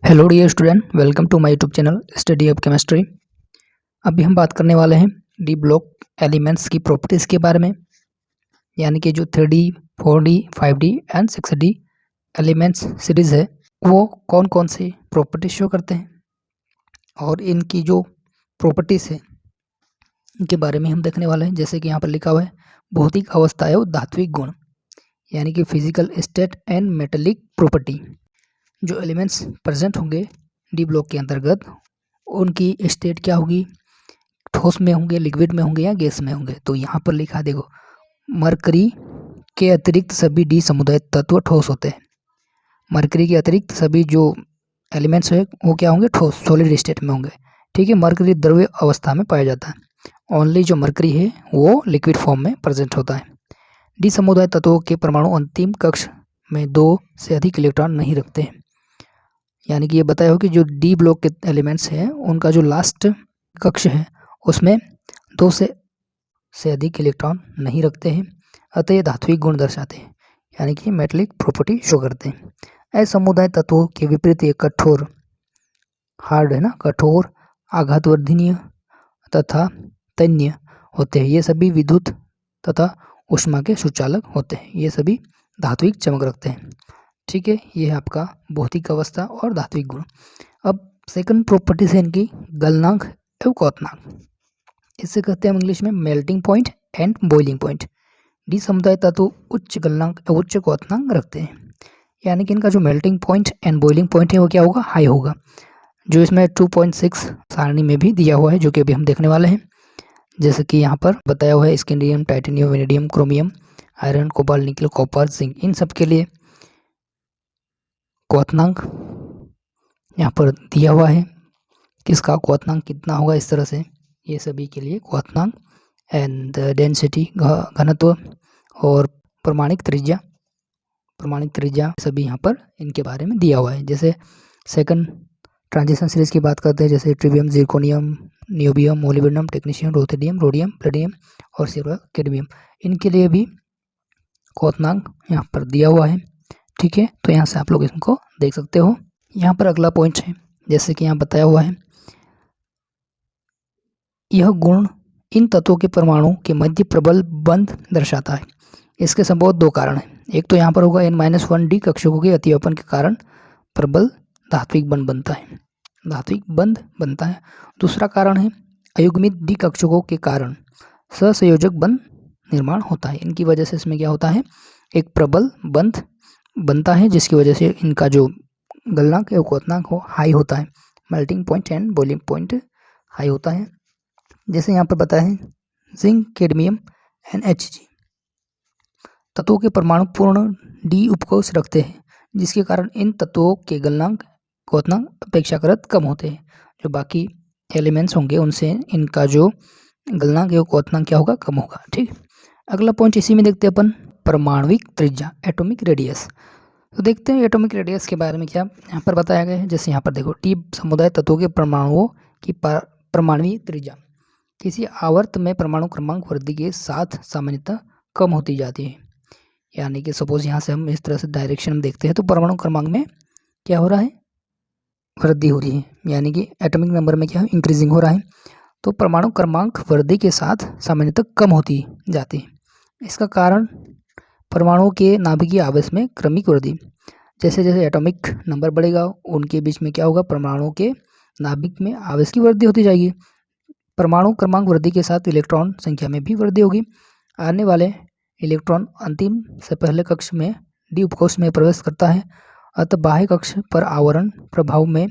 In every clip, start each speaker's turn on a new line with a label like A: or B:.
A: Hello dear student, welcome to my YouTube channel study of chemistry. अभी हम बात करने वाले हैं डी ब्लॉक एलिमेंट्स की प्रॉपर्टीज़ के बारे में, यानी कि जो 3D, 4D, 5D and 6D elements series है वो कौन कौन सी प्रॉपर्टीज शो करते हैं और इनकी जो प्रॉपर्टीज़ है इनके बारे में हम देखने वाले हैं। जैसे कि यहाँ पर लिखा हुआ है भौतिक अवस्था एवं धात्विक गुण, यानी कि physical state and metallic property. जो एलिमेंट्स प्रेजेंट होंगे डी ब्लॉक के अंतर्गत उनकी स्टेट क्या होगी, ठोस में होंगे, लिक्विड में होंगे या गैस में होंगे। तो यहाँ पर लिखा देखो, मरकरी के अतिरिक्त सभी डी समुदाय तत्व ठोस होते हैं। मरकरी के अतिरिक्त सभी जो एलिमेंट्स है वो क्या होंगे, ठोस सॉलिड स्टेट में होंगे। ठीक है, मरकरी द्रव्य अवस्था में पाया जाता है। ओनली जो मरकरी है वो लिक्विड फॉर्म में प्रेजेंट होता है। डी समुदाय तत्वों के परमाणु अंतिम कक्ष में 2 से अधिक इलेक्ट्रॉन नहीं रखते हैं। यानी कि ये बताया हो कि जो डी ब्लॉक के एलिमेंट्स हैं उनका जो लास्ट कक्ष है उसमें 2 से अधिक इलेक्ट्रॉन नहीं रखते हैं, अतः ये धात्विक गुण दर्शाते हैं, यानी कि मेटेलिक प्रॉपर्टी शो करते हैं। असमुदाय तत्वों के विपरीत ये कठोर, हार्ड है ना, कठोर, आघातवर्धनीय तथा तन्य होते हैं। ये सभी विद्युत तथा ऊष्मा के सुचालक होते हैं। ये सभी धात्विक चमक रखते हैं। ठीक है, ये है आपका भौतिक अवस्था और धात्विक गुण। अब सेकंड प्रॉपर्टी है इनकी गलनांक एवं क्वथनांक। इससे कहते हैं इंग्लिश में melting point and boiling point. D समुदाय तत्व उच्च गलनांक एवं उच्च क्वथनांक रखते हैं, यानी कि इनका जो melting point and boiling point है वो क्या होगा, हाई होगा, जो इसमें 2.6 सारणी में भी दिया हुआ है, जो कि अभी हम देखने वाले हैं। जैसे कि यहाँ पर बताया हुआ है scandium, titanium, vanadium, chromium, iron, cobalt, निकल, कॉपर, जिंक, इन सब के लिए क्वथनांक यहाँ पर दिया हुआ है। किसका क्वथनांक कितना होगा, इस तरह से ये सभी के लिए क्वथनांक एंड डेंसिटी, घनत्व और प्रमाणिक त्रिज्या सभी यहाँ पर इनके बारे में दिया हुआ है। जैसे सेकंड ट्रांजिशन सीरीज की बात करते हैं, जैसे yttrium, zirconium, niobium, molybdenum, technetium, ruthenium, rhodium, platinum और सिल्वर, कैडमियम, इनके लिए भी क्वथनांक यहाँ पर दिया हुआ है। ठीक है, तो यहाँ से आप लोग इनको देख सकते हो। यहाँ पर अगला पॉइंट है, जैसे कि यहाँ बताया हुआ है, यह गुण इन तत्वों के परमाणु के मध्य प्रबल बंध दर्शाता है। इसके संभवतः 2 कारण हैं। एक तो यहाँ पर होगा N-1D कक्षकों के अतिव्यापन के कारण प्रबल धात्विक बंध बनता है। दूसरा कारण है अयुग्मित डी कक्षकों के कारण सहसंयोजक बंध निर्माण होता है। इनकी वजह से इसमें क्या होता है, एक प्रबल बंध बनता है, जिसकी वजह से इनका जो गलनांक एवं क्वथनांक हो हाई होता है। Melting point and boiling point high होता है। जैसे यहाँ पर बताया है जिंक, कैडमियम एंड Hg तत्वों के परमाणु पूर्ण डी उपकोष रखते हैं, जिसके कारण इन तत्वों के गलनांक क्वथनांक अपेक्षाकृत कम होते हैं। जो बाकी एलिमेंट्स होंगे उनसे इनका जो गलनांक एवं क्वथनांक क्या होगा, कम होगा। ठीक, अगला पॉइंट इसी में देखते हैं अपन, परमाणविक त्रिज्या, एटॉमिक रेडियस। तो देखते हैं एटॉमिक रेडियस के बारे में क्या यहाँ पर बताया गया है। जैसे यहाँ पर देखो, टी समुदाय तत्वों के परमाणुओं की परमाणुवीय त्रिज्या किसी आवर्त में परमाणु क्रमांक वृद्धि के साथ सामान्यतः कम होती जाती है। यानी कि सपोज यहाँ से हम इस तरह से डायरेक्शन में देखते हैं तो परमाणु क्रमांक में क्या हो रहा है, वृद्धि हो रही है, यानी कि एटॉमिक नंबर में क्या है, इंक्रीजिंग हो रहा है। तो परमाणु क्रमांक वृद्धि के साथ सामान्यतः कम होती जाती है। इसका कारण परमाणुओं के नाभिकीय आवेश में क्रमिक वृद्धि। जैसे जैसे एटॉमिक नंबर बढ़ेगा उनके बीच में क्या होगा, परमाणुओं के नाभिक में आवेश की वृद्धि होती जाएगी। परमाणु क्रमांक वृद्धि के साथ इलेक्ट्रॉन संख्या में भी वृद्धि होगी। आने वाले इलेक्ट्रॉन अंतिम से पहले कक्ष में डी उपकोष में प्रवेश करता है, अतः बाह्य कक्ष पर आवरण प्रभाव में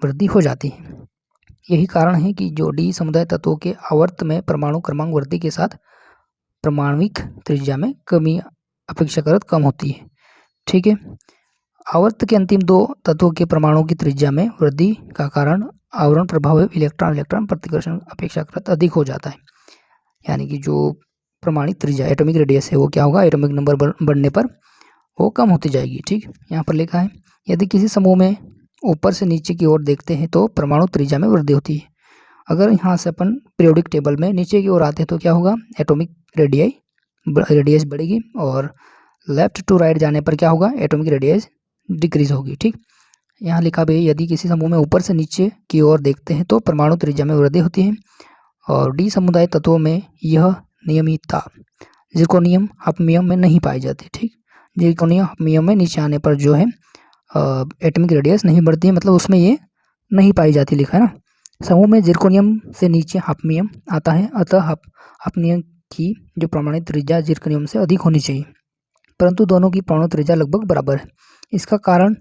A: वृद्धि हो जाती है। यही कारण है कि जो डी समुदाय तत्वों के आवर्त में परमाणु क्रमांक वृद्धि के साथ परमाणविक त्रिज्या में कमी अपेक्षाकृत कम होती है। ठीक है, आवर्त के अंतिम 2 तत्वों के परमाणु की त्रिज्या में वृद्धि का कारण आवरण प्रभाव इलेक्ट्रॉन प्रतिकर्षण अपेक्षाकृत अधिक हो जाता है। यानी कि जो प्रमाणित त्रिज्या एटॉमिक रेडियस है वो क्या होगा, एटॉमिक नंबर बढ़ने पर वो कम होती जाएगी। ठीक, यहाँ पर लिखा है यदि किसी समूह में ऊपर से नीचे की ओर देखते हैं तो परमाणु त्रिज्या में वृद्धि होती है। अगर यहाँ से अपन पीरियोडिक टेबल में नीचे की ओर आते हैं तो क्या होगा, एटॉमिक रेडियस बढ़ेगी और लेफ्ट टू राइट जाने पर क्या होगा, एटॉमिक रेडियस डिक्रीज होगी। ठीक, यहाँ लिखा भी है, यदि किसी समूह में ऊपर से नीचे की ओर देखते हैं तो परमाणु त्रिज्या में वृद्धि होती है। और डी समुदाय तत्वों में यह नियमितता जिरकोनियम हफनियम में नहीं पाई जाती। ठीक, जिरकोनियम हफनियम में नीचे आने पर जो है एटॉमिक रेडियस नहीं बढ़ती है, मतलब उसमें ये नहीं पाई जाती, लिखा है ना। समूह में जिरकोनियम से नीचे हफनियम आता है, अतः हफनियम की जो परमाणु त्रिज्या जिरकोनियम से अधिक होनी चाहिए, परंतु दोनों की परमाणु त्रिज्या लगभग बराबर है। इसका कारण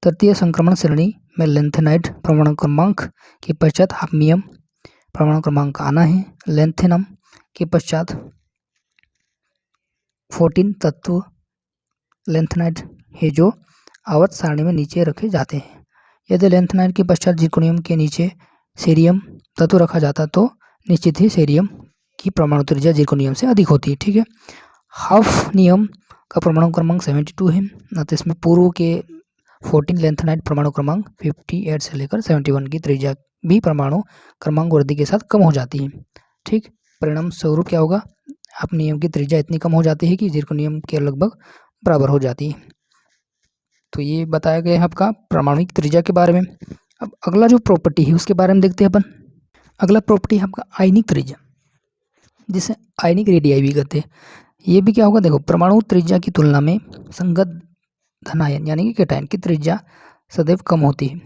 A: तृतीय संक्रमण श्रेणी में लेंथेनाइड परमाणु क्रमांक के पश्चात हफनियम परमाणु क्रमांक आना है। लेंथेनम के पश्चात 14 तत्व लेंथेनाइड है जो आवर्त सारणी में नीचे रखे जाते हैं। यदि लेंथेनाइड के पश्चात जिरकोनियम के नीचे सीरियम तत्व रखा जाता तो निश्चित ही सीरियम की परमाणु त्रिज्या जिरकोनियम से अधिक होती है। ठीक है, हफनियम का परमाणु क्रमांक 72 है, तो इसमें पूर्व के 14 लेंथेनाइड परमाणु क्रमांक 58 से लेकर 71 की त्रिज्या भी परमाणु क्रमांक वृद्धि के साथ कम हो जाती है। ठीक, परिणाम स्वरूप क्या होगा, हफनियम की त्रिज्या इतनी कम हो जाती है कि जिरकोनियम के लगभग बराबर हो जाती है। तो ये बताया गया है आपका परमाणुक त्रिज्या के बारे में। अब अगला जो प्रॉपर्टी है उसके बारे में देखते हैं अपन। अगला प्रॉपर्टी है आपका आयनिक त्रिज्या, जिसे आयनिक रेडियाई भी कहते हैं। ये भी क्या होगा, देखो परमाणु त्रिज्या की तुलना में संगत धनायन यानी कि कैटायन की त्रिज्या सदैव कम होती है,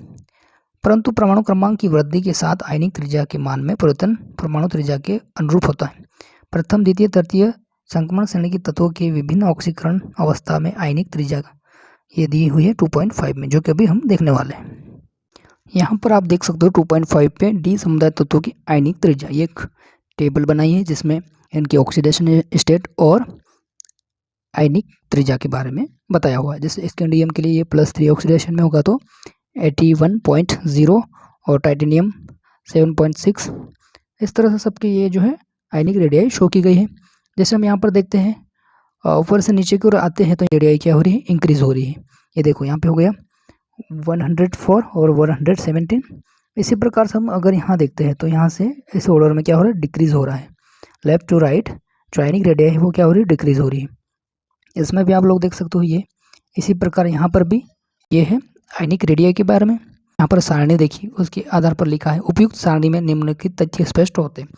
A: परंतु परमाणु क्रमांक की वृद्धि के साथ आयनिक त्रिज्या के मान में परिवर्तन परमाणु त्रिज्या के अनुरूप होता है। प्रथम द्वितीय तृतीय संक्रमण श्रेणी के तत्वों के विभिन्न ऑक्सीकरण अवस्था में आयनिक त्रिज्या ये दी हुई है 2.5 में, जो कि अभी हम देखने वाले हैं। यहाँ पर आप देख सकते हो 2.5 पे डी समुदाय तत्वों की आयनिक त्रिज्या, ये एक टेबल बनाई है जिसमें इनकी ऑक्सीडेशन स्टेट और आयनिक त्रिज्या के बारे में बताया हुआ है। जैसे स्कैंडियम के लिए ये +3 ऑक्सीडेशन में होगा तो 81.0 और टाइटेनियम 7.6। इस तरह से सबके ये जो है आयनिक रेडियाई शो की गई है। जैसे हम यहाँ पर देखते हैं ऊपर से नीचे की ओर आते हैं तो रेडियाई क्या हो रही है, इंक्रीज हो रही है। ये देखो यहाँ पे हो गया 104 और 117। इसी प्रकार से हम अगर यहाँ देखते हैं तो यहाँ से इस ऑर्डर में क्या हो रहा है, डिक्रीज हो रहा है। लेफ्ट टू राइट जो आयनिक रेडियाई है वो क्या हो रही है, डिक्रीज हो रही है। इसमें भी आप लोग देख सकते हो ये। इसी प्रकार यहाँ पर भी ये है आयनिक रेडियाई के बारे में। यहाँ पर सारणी देखिए, उसके आधार पर लिखा है उपयुक्त सारणी में निम्नलिखित तथ्य स्पष्ट होते हैं।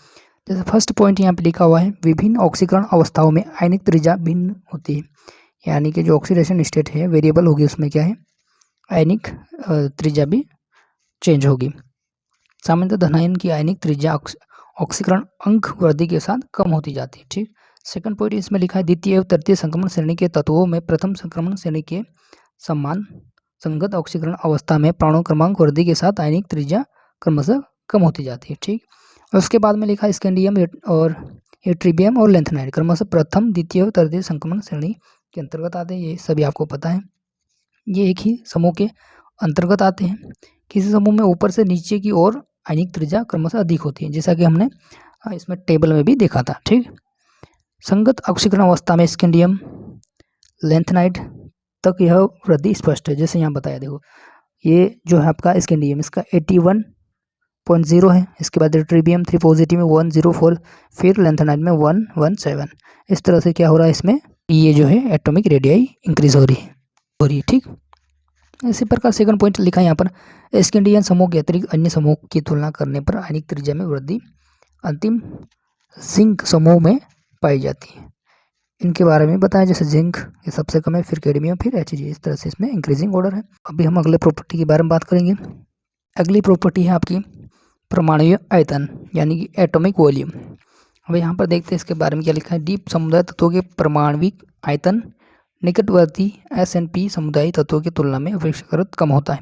A: जैसे फर्स्ट पॉइंट यहाँ पे लिखा हुआ है, विभिन्न ऑक्सीकरण अवस्थाओं में आयनिक त्रिज्या भिन्न होती है, यानी कि जो ऑक्सीडेशन स्टेट है वेरिएबल होगी, उसमें क्या है आयनिक त्रिज्या भी चेंज होगी। सामान्यतः धनायन की आयनिक त्रिज्या ऑक्सीकरण अंक वृद्धि के साथ कम होती जाती है। ठीक, सेकंड पॉइंट इसमें लिखा है, द्वितीय एवं तृतीय संक्रमण श्रेणी के तत्वों में प्रथम संक्रमण श्रेणी के समान संगत ऑक्सीकरण अवस्था में परमाणु क्रमांक वृद्धि के साथ आयनिक त्रिज्या क्रमशः कम होती जाती है। ठीक, और उसके बाद में लिखा है स्कैंडियम और ट्रिबियम और लेंथेनाइड क्रमशः प्रथम द्वितीय और तृतीय संक्रमण श्रेणी के अंतर्गत आते हैं। ये सभी आपको पता है, ये एक ही समूह के अंतर्गत आते हैं। किसी समूह में ऊपर से नीचे की ओर आयनिक त्रिज्या क्रमशः अधिक होती है, जैसा कि हमने इसमें टेबल में भी देखा था। ठीक, संगत ऑक्सीकरण अवस्था में स्कैंडियम लेंथेनाइड तक यह वृद्धि स्पष्ट है। जैसे यहाँ बताया, देखो ये जो है आपका स्कैंडियम, इसका 81.0 है, इसके बाद ट्रिबियम 3 पॉजिटिव में 104, फिर लेंथेनाइड में 117। इस तरह से क्या हो रहा है, इसमें ये जो है एटॉमिक रेडियाई इंक्रीज हो रही है। ठीक, इसी प्रकार सेकंड पॉइंट लिखा है यहाँ पर, स्कैंडियम समूह के अतिरिक्त अन्य समूह की तुलना करने पर आयनिक त्रिज्या में वृद्धि अंतिम जिंक समूह में पाई जाती है। इनके बारे में बताया, जैसे जिंक ये सबसे कम है, फिर कैडमियम, फिर Hg। इस तरह से इसमें इंक्रीजिंग ऑर्डर है। अभी हम अगले प्रॉपर्टी के बारे में बात करेंगे। अगली प्रॉपर्टी है आपकी परमाणु आयतन यानी कि एटॉमिक वॉल्यूम। अब यहाँ पर देखते हैं इसके बारे में क्या लिखा है, डीप समुदाय तत्वों के परमाणविक आयतन निकटवर्ती S&P समुदाय तत्वों की तुलना में अपेक्षाकृत कम होता है,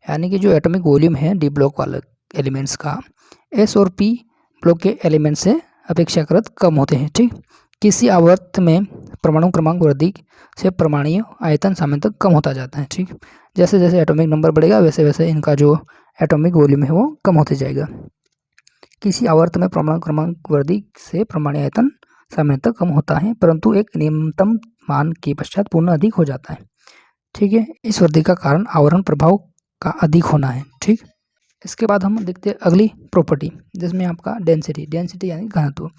A: यानी कि जो एटॉमिक वॉल्यूम है डी ब्लॉक वाले एलिमेंट्स का S और P ब्लॉक के एलिमेंट से अपेक्षाकृत कम होते हैं। ठीक, किसी आवर्त में परमाणु क्रमांक वृद्धि से परमाणु आयतन सामान्यतः कम होता जाता है। ठीक, जैसे जैसे एटॉमिक नंबर बढ़ेगा वैसे वैसे इनका जो एटॉमिक वॉल्यूम है वो कम होते जाएगा। किसी आवर्त में परमाणु क्रमांक वृद्धि से परमाणु आयतन सामान्यतः कम होता है, परंतु एक न्यूनतम मान के पश्चात पुनः अधिक हो जाता है। ठीक है, इस वृद्धि का कारण आवरण प्रभाव का अधिक होना है। ठीक, इसके बाद हम देखते हैं अगली प्रॉपर्टी, जिसमें आपका डेंसिटी यानी घनत्व।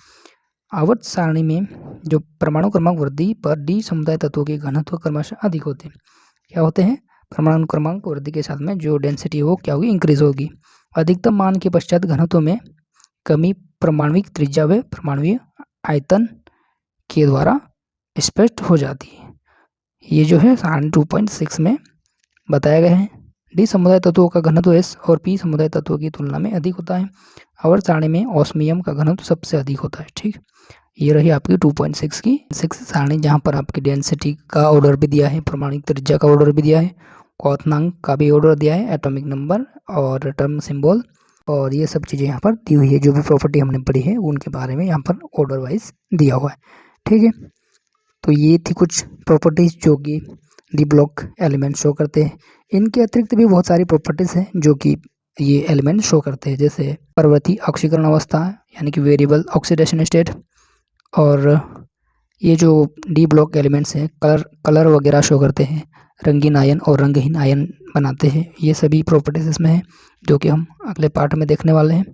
A: आवर्त सारणी में जो परमाणु क्रमांक वृद्धि पर डी समुदाय तत्वों के घनत्व क्रमशः अधिक होते हैं। क्या होते हैं, परमाणु क्रमांक वृद्धि के साथ में जो डेंसिटी है वो क्या होगी, इंक्रीज होगी। अधिकतम मान के पश्चात घनत्व में कमी परमाणविक त्रिज्या व परमाणुीय आयतन के द्वारा स्पष्ट हो जाती है। ये जो है सहानी 2.6 में बताया गया है। डी समुदाय तत्वों का घनत्व एस और पी समुदाय तत्वों की तुलना में अधिक होता है। आवर्त सारणी में ऑस्मियम का घनत्व सबसे अधिक होता है। ठीक, ये रही आपकी 2.6 की सारणी, जहाँ पर आपकी डेंसिटी का ऑर्डर भी दिया है, परमाणुक त्रिज्या का ऑर्डर भी दिया है, क्वार्तनांक का भी ऑर्डर दिया है, एटॉमिक नंबर और टर्म सिंबल, और ये सब चीज़ें यहाँ पर दी हुई है। जो भी प्रॉपर्टी हमने पढ़ी है उनके बारे में यहाँ पर ऑर्डर वाइज दिया हुआ है। ठीक है, तो ये थी कुछ प्रॉपर्टीज जो कि डी ब्लॉक एलिमेंट शो करते हैं। इनके अतिरिक्त भी बहुत सारी प्रॉपर्टीज़ हैं जो कि ये एलिमेंट शो करते हैं, जैसे पर्वतीय ऑक्सीकरण अवस्था यानी कि वेरिएबल ऑक्सीडेशन स्टेट, और ये जो डी ब्लॉक एलिमेंट्स हैं कलर वगैरह शो करते हैं, रंगीन आयन और रंगहीन आयन बनाते हैं। ये सभी प्रॉपर्टीज इसमें हैं जो कि हम अगले पार्ट में देखने वाले हैं।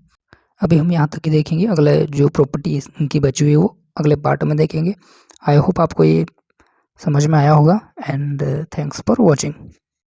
A: अभी हम यहाँ तक ही देखेंगे, अगले जो प्रॉपर्टी इनकी बची हुई है वो अगले पार्ट में देखेंगे। आई होप आपको ये समझ में आया होगा, एंड थैंक्स फॉर वॉचिंग।